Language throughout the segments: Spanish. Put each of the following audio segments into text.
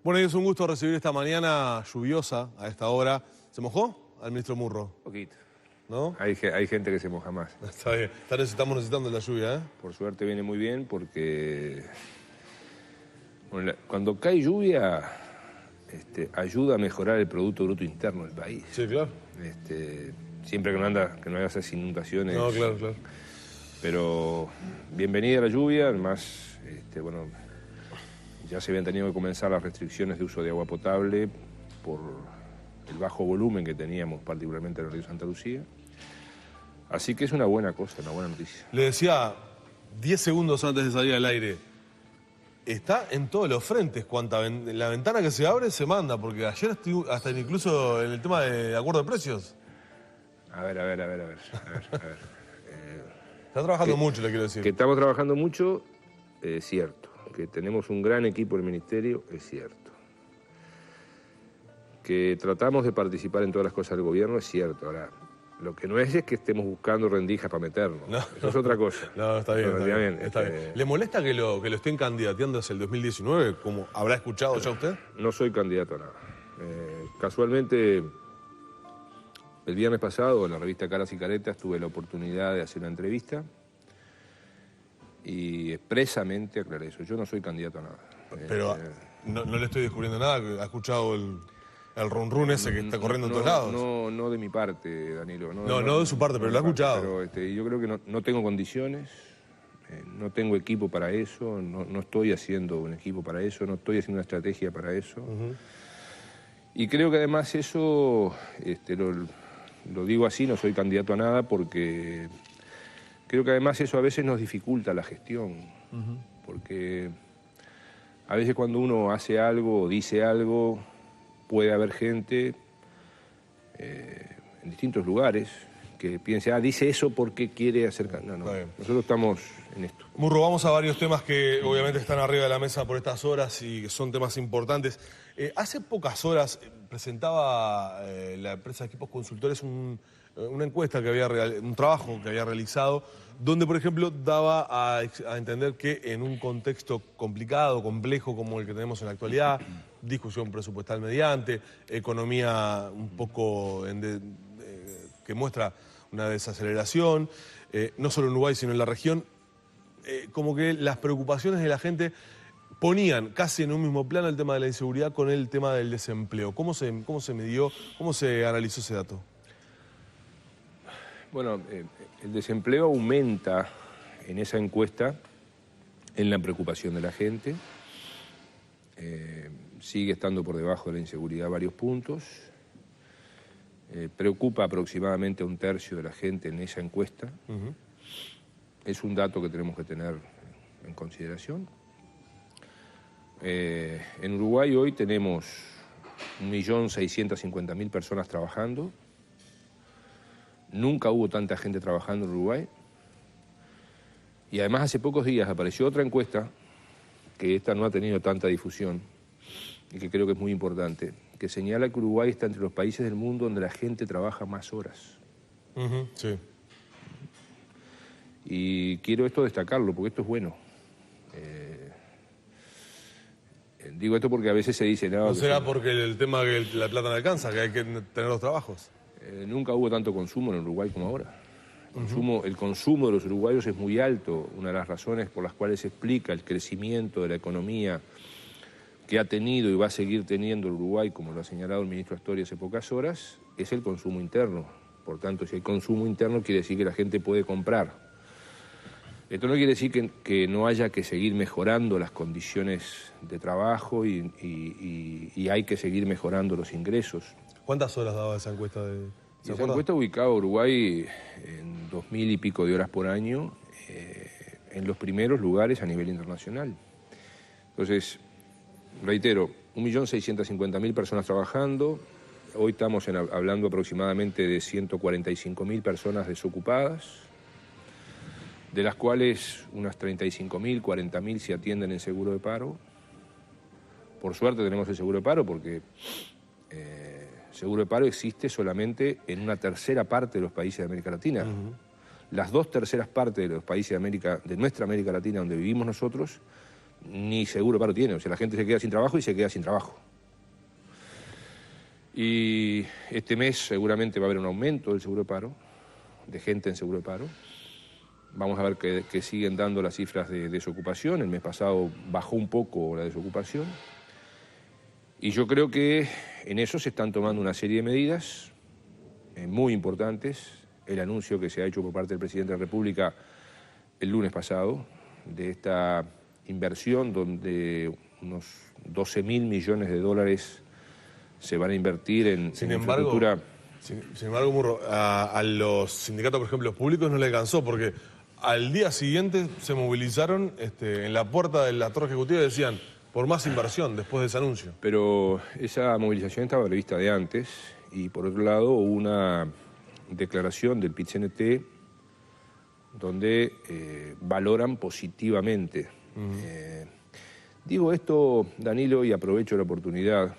Bueno, y es un gusto recibir esta mañana lluviosa a esta hora. ¿Se mojó al ministro Murro? Un poquito. ¿No? Hay gente que se moja más. Está bien. Estamos necesitando la lluvia, ¿eh? Por suerte viene muy bien porque bueno, cuando cae lluvia ayuda a mejorar el Producto Bruto Interno del país. Sí, claro. Siempre que no haya esas inundaciones. No, claro, claro. Pero bienvenida la lluvia, además, bueno, ya se habían tenido que comenzar las restricciones de uso de agua potable por el bajo volumen que teníamos, particularmente en el río Santa Lucía. Así que es una buena cosa, una buena noticia. Le decía 10 segundos antes de salir al aire, está en todos los frentes. La ventana que se abre se manda, porque ayer hasta incluso en el tema de acuerdo de precios. A ver. Está trabajando mucho, le quiero decir. Que estamos trabajando mucho, es cierto. Que tenemos un gran equipo en el Ministerio, es cierto. Que tratamos de participar en todas las cosas del gobierno, es cierto. Ahora, lo que no es que estemos buscando rendijas para meternos. No. Eso es otra cosa. No, está bien, está bien. bien. ¿Le molesta que lo estén candidateando hacia el 2019, como habrá escuchado ya usted? No soy candidato a nada. Casualmente, el viernes pasado, en la revista Caras y Caretas, tuve la oportunidad de hacer una entrevista y expresamente aclaré eso. Yo no soy candidato a nada. Pero no le estoy descubriendo nada. ¿Ha escuchado el run run ese que está corriendo en todos lados? No de mi parte, Danilo. No de su parte, pero lo ha escuchado. Pero yo creo que no tengo condiciones, no tengo equipo para eso, no estoy haciendo un equipo para eso, no estoy haciendo una estrategia para eso. Y creo que además eso, lo digo así, no soy candidato a nada porque creo que además eso a veces nos dificulta la gestión. Porque a veces cuando uno hace algo o dice algo, puede haber gente en distintos lugares que piense, dice eso porque quiere hacer... No, nosotros estamos en esto. Murro, vamos a varios temas que obviamente están arriba de la mesa por estas horas y que son temas importantes. Hace pocas horas presentaba la empresa de Equipos Consultores una encuesta que había un trabajo que había realizado, donde, por ejemplo, daba a entender que en un contexto complicado, complejo como el que tenemos en la actualidad, discusión presupuestal mediante, economía un poco que muestra una desaceleración, no solo en Uruguay, sino en la región, como que las preocupaciones de la gente ponían casi en un mismo plano el tema de la inseguridad con el tema del desempleo. ¿Cómo se midió, cómo se analizó ese dato? Bueno, el desempleo aumenta en esa encuesta en la preocupación de la gente. Sigue estando por debajo de la inseguridad varios puntos. Preocupa aproximadamente a un tercio de la gente en esa encuesta. Es un dato que tenemos que tener en consideración. En Uruguay hoy tenemos 1.650.000 personas trabajando. Nunca hubo tanta gente trabajando en Uruguay. Y además hace pocos días apareció otra encuesta, que esta no ha tenido tanta difusión, y que creo que es muy importante, que señala que Uruguay está entre los países del mundo donde la gente trabaja más horas. Sí. Y quiero esto destacarlo, porque esto es bueno. Digo esto porque a veces se dice... ¿No será porque el tema que la plata no alcanza, que hay que tener los trabajos? Nunca hubo tanto consumo en Uruguay como ahora. El consumo de los uruguayos es muy alto. Una de las razones por las cuales se explica el crecimiento de la economía que ha tenido y va a seguir teniendo el Uruguay, como lo ha señalado el ministro Astori hace pocas horas, es el consumo interno. Por tanto, si hay consumo interno, quiere decir que la gente puede comprar. Esto no quiere decir que no haya que seguir mejorando las condiciones de trabajo y hay que seguir mejorando los ingresos. ¿Cuántas horas daba esa encuesta? Esa encuesta ubicaba a Uruguay en 2.000 y pico de horas por año, en los primeros lugares a nivel internacional. Entonces, reitero, 1.650.000 personas trabajando. Hoy estamos hablando aproximadamente de 145.000 personas desocupadas, de las cuales unas 35.000, 40.000 se atienden en seguro de paro. Por suerte tenemos el seguro de paro porque seguro de paro existe solamente en una tercera parte de los países de América Latina. Las 2/3 partes de los países de nuestra América Latina donde vivimos nosotros ni seguro de paro tiene. O sea, la gente se queda sin trabajo y se queda sin trabajo. Y este mes seguramente va a haber un aumento del seguro de paro, de gente en seguro de paro. Vamos a ver que siguen dando las cifras de desocupación. El mes pasado bajó un poco la desocupación. Y yo creo que en eso se están tomando una serie de medidas muy importantes. El anuncio que se ha hecho por parte del presidente de la República el lunes pasado de esta inversión donde unos 12.000 millones de dólares se van a invertir en infraestructura. Sin embargo, Murro, a los sindicatos, por ejemplo, públicos no les alcanzó porque al día siguiente se movilizaron en la puerta de la Torre Ejecutiva y decían por más inversión después de ese anuncio. Pero esa movilización estaba prevista de antes y por otro lado hubo una declaración del PIT-CNT donde valoran positivamente. Digo esto, Danilo, y aprovecho la oportunidad,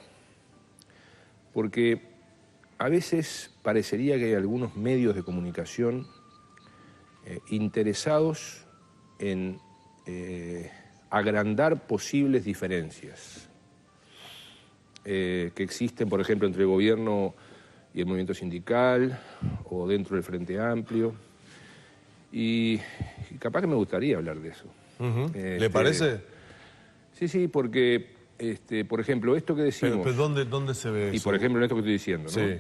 porque a veces parecería que hay algunos medios de comunicación interesados en agrandar posibles diferencias que existen, por ejemplo, entre el gobierno y el movimiento sindical o dentro del Frente Amplio. Y capaz que me gustaría hablar de eso. ¿Le parece? Sí, porque, por ejemplo, esto que decimos... Pero ¿dónde se ve eso? Y, por ejemplo, en esto que estoy diciendo, ¿no? Sí.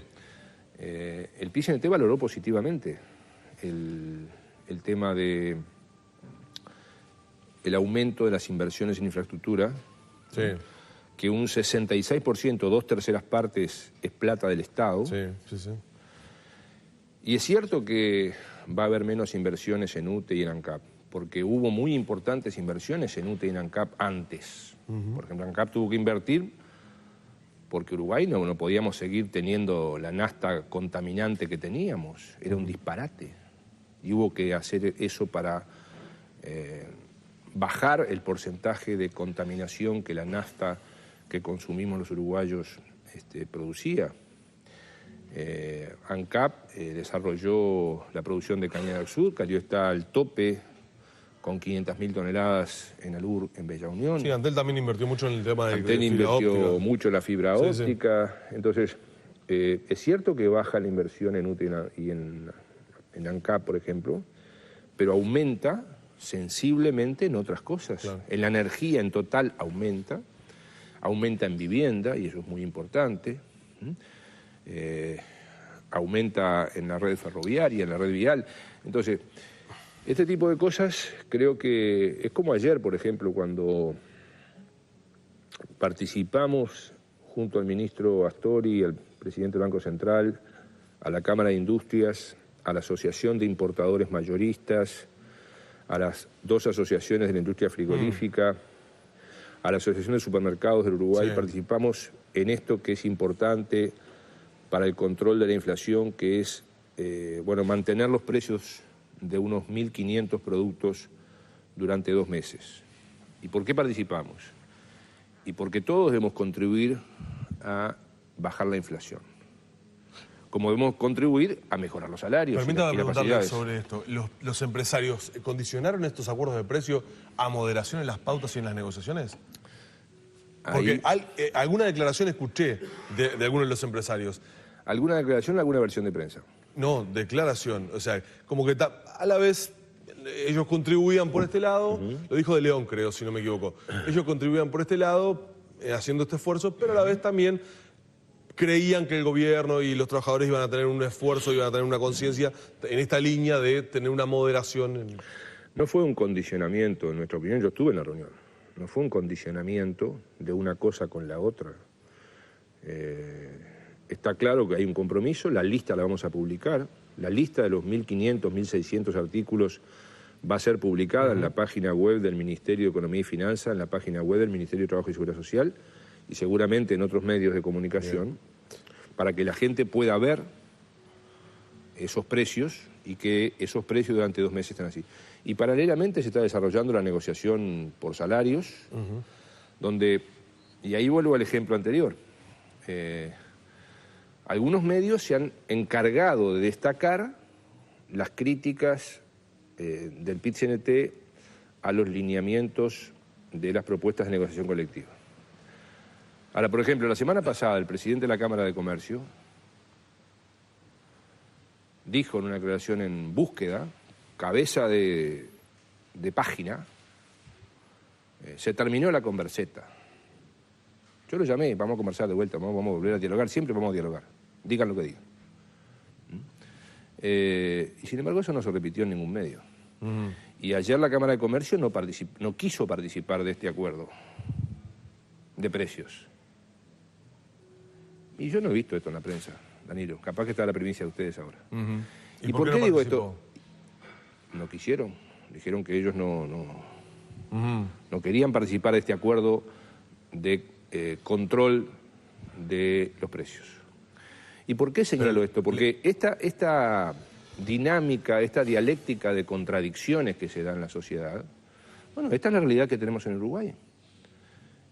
El PIT-CNT valoró positivamente el tema de el aumento de las inversiones en infraestructura, sí, que un 66%, 2/3 partes, es plata del Estado. Sí. Y es cierto que va a haber menos inversiones en UTE y en ANCAP, porque hubo muy importantes inversiones en UTE y en ANCAP antes. Por ejemplo, ANCAP tuvo que invertir porque Uruguay no podíamos seguir teniendo la nafta contaminante que teníamos. Era un disparate. Y hubo que hacer eso para bajar el porcentaje de contaminación que la nafta que consumimos los uruguayos producía. ANCAP desarrolló la producción de caña del sur, Cayó está al tope con 500.000 toneladas en Alur, en Bella Unión. Sí, Antel también invirtió mucho en el tema de Antel invirtió mucho en la fibra óptica. Sí. Entonces, es cierto que baja la inversión en UTE y en ANCAP, por ejemplo, pero aumenta sensiblemente en otras cosas. Claro. En la energía en total aumenta en vivienda, y eso es muy importante. Aumenta en la red ferroviaria, en la red vial. Entonces, este tipo de cosas creo que es como ayer, por ejemplo, cuando participamos junto al ministro Astori, al presidente del Banco Central, a la Cámara de Industrias, a la Asociación de Importadores Mayoristas, a las 2 asociaciones de la industria frigorífica, a la Asociación de Supermercados del Uruguay. Sí. Participamos en esto que es importante para el control de la inflación, que es mantener los precios de unos 1.500 productos durante 2 meses. ¿Y por qué participamos? Y porque todos debemos contribuir a bajar la inflación. Como debemos contribuir a mejorar los salarios. Permítame preguntarle sobre esto. ¿Los empresarios condicionaron estos acuerdos de precio a moderación en las pautas y en las negociaciones? Porque alguna declaración escuché de algunos de los empresarios. ¿Alguna declaración o alguna versión de prensa? No, declaración. O sea, como que a la vez ellos contribuían por este lado, lo dijo De León, creo, si no me equivoco. Ellos contribuían por este lado, haciendo este esfuerzo, pero a la vez también creían que el gobierno y los trabajadores iban a tener un esfuerzo, iban a tener una conciencia en esta línea de tener una moderación. No fue un condicionamiento, en nuestra opinión, yo estuve en la reunión, no fue un condicionamiento de una cosa con la otra. Está claro que hay un compromiso, la lista la vamos a publicar, la lista de los 1.500, 1.600 artículos va a ser publicada en la página web del Ministerio de Economía y Finanzas, en la página web del Ministerio de Trabajo y Seguridad Social y seguramente en otros medios de comunicación, para que la gente pueda ver esos precios y que esos precios durante 2 meses estén así. Y paralelamente se está desarrollando la negociación por salarios, donde, y ahí vuelvo al ejemplo anterior, algunos medios se han encargado de destacar las críticas del PIT-CNT a los lineamientos de las propuestas de negociación colectiva. Ahora, por ejemplo, la semana pasada el presidente de la Cámara de Comercio dijo en una declaración en Búsqueda, cabeza de página, se terminó la converseta. Yo lo llamé, vamos a conversar de vuelta, vamos a volver a dialogar, siempre vamos a dialogar, digan lo que digan. Y sin embargo eso no se repitió en ningún medio. Y ayer la Cámara de Comercio no quiso participar de este acuerdo de precios. Y yo no he visto esto en la prensa, Danilo, capaz que está en la primicia de ustedes ahora. ¿Y por qué digo esto? No quisieron, dijeron que ellos no querían participar de este acuerdo de control de los precios. ¿Y por qué señalo esto? Porque esta dinámica, esta dialéctica de contradicciones que se da en la sociedad, bueno, esta es la realidad que tenemos en Uruguay.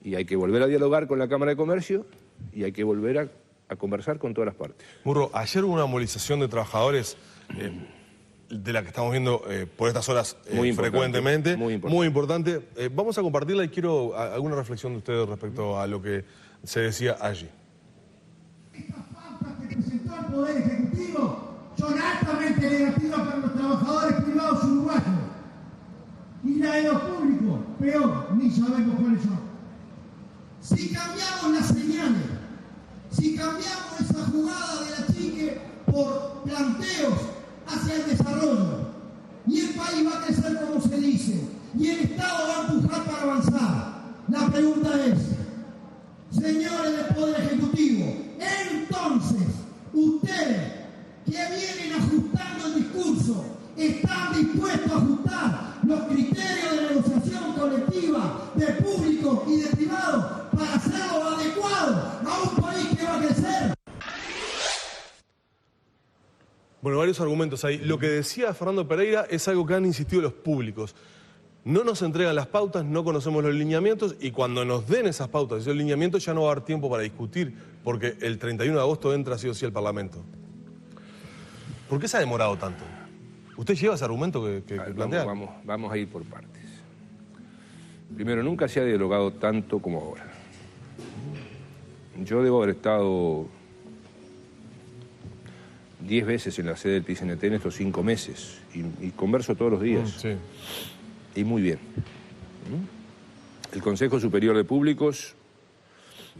Y hay que volver a dialogar con la Cámara de Comercio y hay que volver a conversar con todas las partes. Murro, ayer hubo una movilización de trabajadores de la que estamos viendo por estas horas frecuentemente. Muy importante. Vamos a compartirla y quiero alguna reflexión de ustedes respecto a lo que se decía allí. Estas pautas que presentó el Poder Ejecutivo son altamente negativas para los trabajadores privados uruguayos. Y la de los públicos, peor, ni sabemos cuáles son. Si cambiamos las señales, si cambiamos esa jugada de la chique por planteos hacia el desarrollo, y el país va a crecer como se dice, y el Estado va a empujar para avanzar, la pregunta es, señores del Poder Ejecutivo, entonces, ustedes que vienen ajustando el discurso, ¿están dispuestos a ajustar los criterios de negociación colectiva de público y de privado para hacerlo adecuado a un país que va a crecer? Bueno, varios argumentos ahí. Lo que decía Fernando Pereira es algo que han insistido los públicos. No nos entregan las pautas, no conocemos los lineamientos y cuando nos den esas pautas y esos lineamientos ya no va a haber tiempo para discutir porque el 31 de agosto entra sí o sí al Parlamento. ¿Por qué se ha demorado tanto? ¿Usted lleva ese argumento que plantea? Vamos a ir por partes. Primero, nunca se ha dialogado tanto como ahora. Yo debo haber estado 10 veces en la sede del PICNT en estos 5 meses y converso todos los días. Sí. Y muy bien. El Consejo Superior de Públicos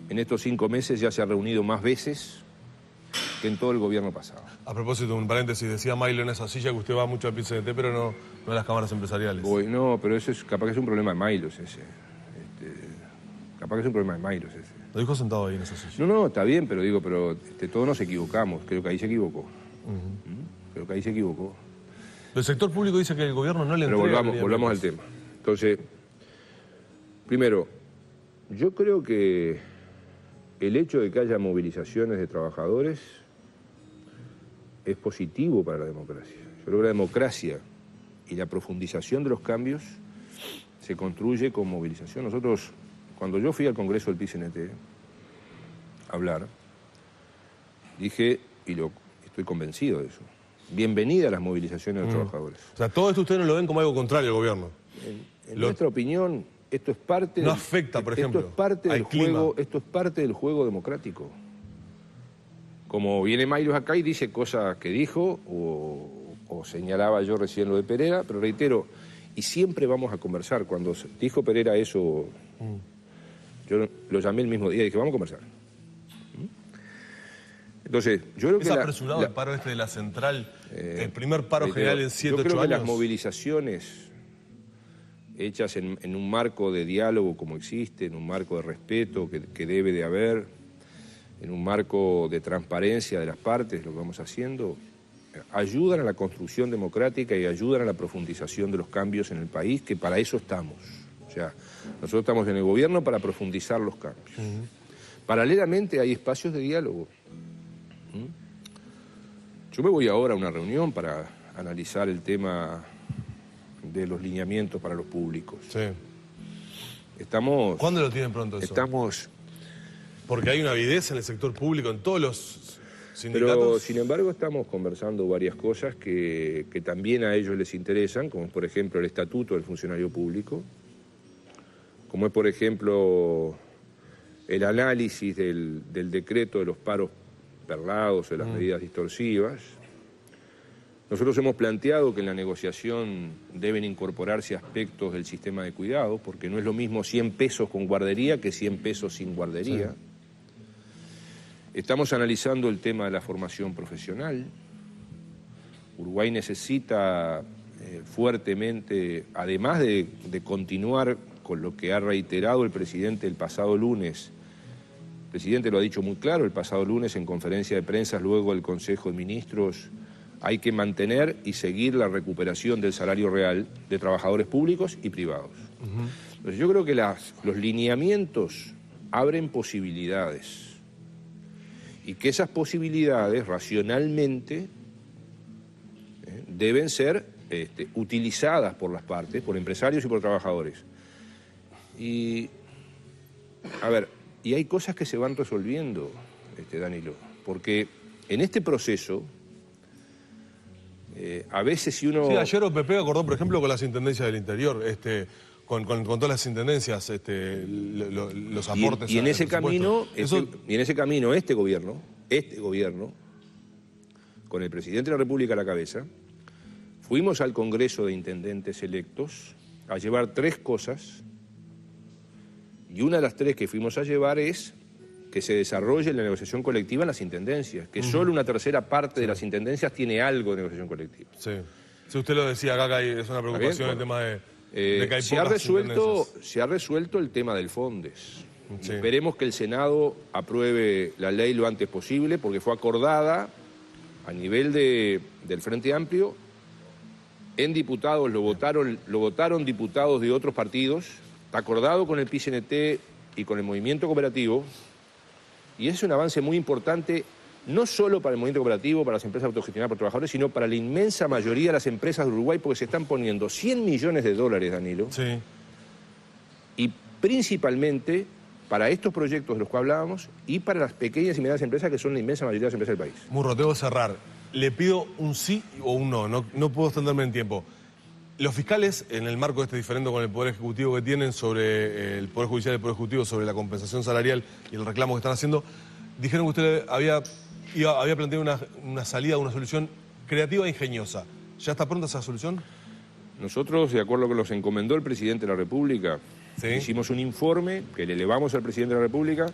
en estos 5 meses ya se ha reunido más veces que en todo el gobierno pasado. A propósito, un paréntesis, decía Milo en esa silla que usted va mucho al PICNT, pero no a las cámaras empresariales. No, pero eso es capaz que es un problema de Mailos ese. Capaz que es un problema de Mailos ese. Lo dijo sentado ahí en esa silla. No, está bien, pero todos nos equivocamos. Creo que ahí se equivocó. Creo que ahí se equivocó. El sector público dice que el gobierno no le entrega... Pero volvamos al tema. Entonces, primero, yo creo que el hecho de que haya movilizaciones de trabajadores es positivo para la democracia. Yo creo que la democracia y la profundización de los cambios se construye con movilización. Nosotros, cuando yo fui al Congreso del PICNT a hablar, dije, y estoy convencido de eso, bienvenida a las movilizaciones de los trabajadores. O sea, todo esto ustedes no lo ven como algo contrario al gobierno. En nuestra opinión, esto es parte... No afecta, por ejemplo, esto es parte del juego, esto es parte del juego democrático. Como viene Mailos acá y dice cosas que dijo, o señalaba yo recién lo de Pereira, pero reitero, y siempre vamos a conversar. Cuando dijo Pereira eso, yo lo llamé el mismo día y dije, vamos a conversar. Entonces, yo creo que... ¿Es apresurado el paro este de la central, el primer paro general en 7, 8 años? Yo creo que las movilizaciones hechas en un marco de diálogo como existe, en un marco de respeto que debe de haber, en un marco de transparencia de las partes, lo que vamos haciendo, ayudan a la construcción democrática y ayudan a la profundización de los cambios en el país, que para eso estamos. O sea, nosotros estamos en el gobierno para profundizar los cambios. Paralelamente hay espacios de diálogo. Yo me voy ahora a una reunión para analizar el tema de los lineamientos para los públicos. Sí. Estamos... ¿Cuándo lo tienen pronto eso? Estamos... Porque hay una avidez en el sector público, en todos los sindicatos. Pero, sin embargo, estamos conversando varias cosas que también a ellos les interesan, como por ejemplo el estatuto del funcionario público, como es por ejemplo el análisis del decreto de los paros perlados, de las medidas distorsivas. Nosotros hemos planteado que en la negociación deben incorporarse aspectos del sistema de cuidados, porque no es lo mismo 100 pesos con guardería que 100 pesos sin guardería. Sí. Estamos analizando el tema de la formación profesional. Uruguay necesita fuertemente, además de continuar con lo que ha reiterado el presidente el pasado lunes. El presidente lo ha dicho muy claro el pasado lunes en conferencia de prensa, luego del Consejo de Ministros. Hay que mantener y seguir la recuperación del salario real de trabajadores públicos y privados. Entonces yo creo que los lineamientos abren posibilidades y que esas posibilidades racionalmente deben ser utilizadas por las partes, por empresarios y por trabajadores. Y, a ver, y hay cosas que se van resolviendo, Danilo, porque en este proceso, a veces si uno... Sí, ayer OPP acordó, por ejemplo, con las intendencias del interior, con todas las intendencias, los aportes... Y en ese camino, este gobierno, con el presidente de la República a la cabeza, fuimos al Congreso de Intendentes electos a llevar 3 cosas, y una de las 3 que fuimos a llevar es que se desarrolle la negociación colectiva en las intendencias, que solo una tercera parte de las intendencias tiene algo de negociación colectiva. Sí. Si usted lo decía acá, que es una preocupación el tema de que hay se ha resuelto el tema del Fondes. Sí. Esperemos que el Senado apruebe la ley lo antes posible, porque fue acordada a nivel del Frente Amplio. En diputados lo votaron diputados de otros partidos, está acordado con el PCNT y con el movimiento cooperativo, y es un avance muy importante, no solo para el movimiento cooperativo, para las empresas autogestionadas por trabajadores, sino para la inmensa mayoría de las empresas de Uruguay, porque se están poniendo 100 millones de dólares, Danilo, sí. Y principalmente para estos proyectos de los que hablábamos y para las pequeñas y medianas empresas, que son la inmensa mayoría de las empresas del país. Murro, tengo que cerrar. Le pido un sí o un no puedo extenderme en tiempo. Los fiscales, en el marco de este diferendo con el Poder Ejecutivo que tienen sobre el Poder Judicial y el Poder Ejecutivo, sobre la compensación salarial y el reclamo que están haciendo, dijeron que usted había planteado una salida, una solución creativa e ingeniosa. ¿Ya está pronta esa solución? Nosotros, de acuerdo con lo que nos encomendó el Presidente de la República, ¿sí? Hicimos un informe que le elevamos al Presidente de la República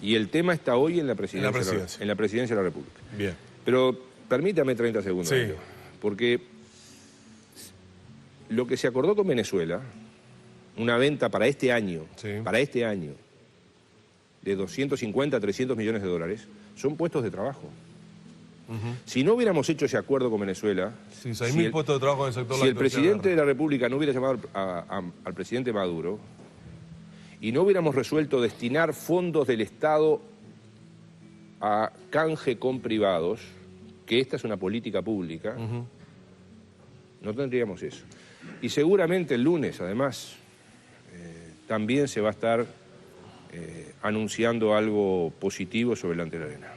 y el tema está hoy en la Presidencia de la República. Bien. Pero permítame 30 segundos, sí. Porque lo que se acordó con Venezuela, una venta para este año, sí, de 250 a 300 millones de dólares, son puestos de trabajo. Si no hubiéramos hecho ese acuerdo con Venezuela... Sí, 6.000 puestos de trabajo en el sector... Si el presidente de la República no hubiera llamado al presidente Maduro y no hubiéramos resuelto destinar fondos del Estado a canje con privados, que esta es una política pública, no tendríamos eso. Y seguramente el lunes, además, también se va a estar anunciando algo positivo sobre la Antelarena.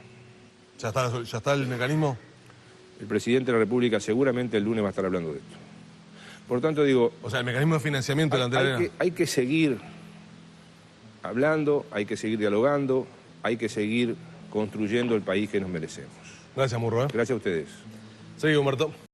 ¿Ya está el mecanismo? El presidente de la República seguramente el lunes va a estar hablando de esto. Por tanto, digo... O sea, el mecanismo de financiamiento de la Antelarena. Hay que seguir hablando, hay que seguir dialogando, hay que seguir construyendo el país que nos merecemos. Gracias, Murro. Gracias a ustedes. Seguimos, Humberto.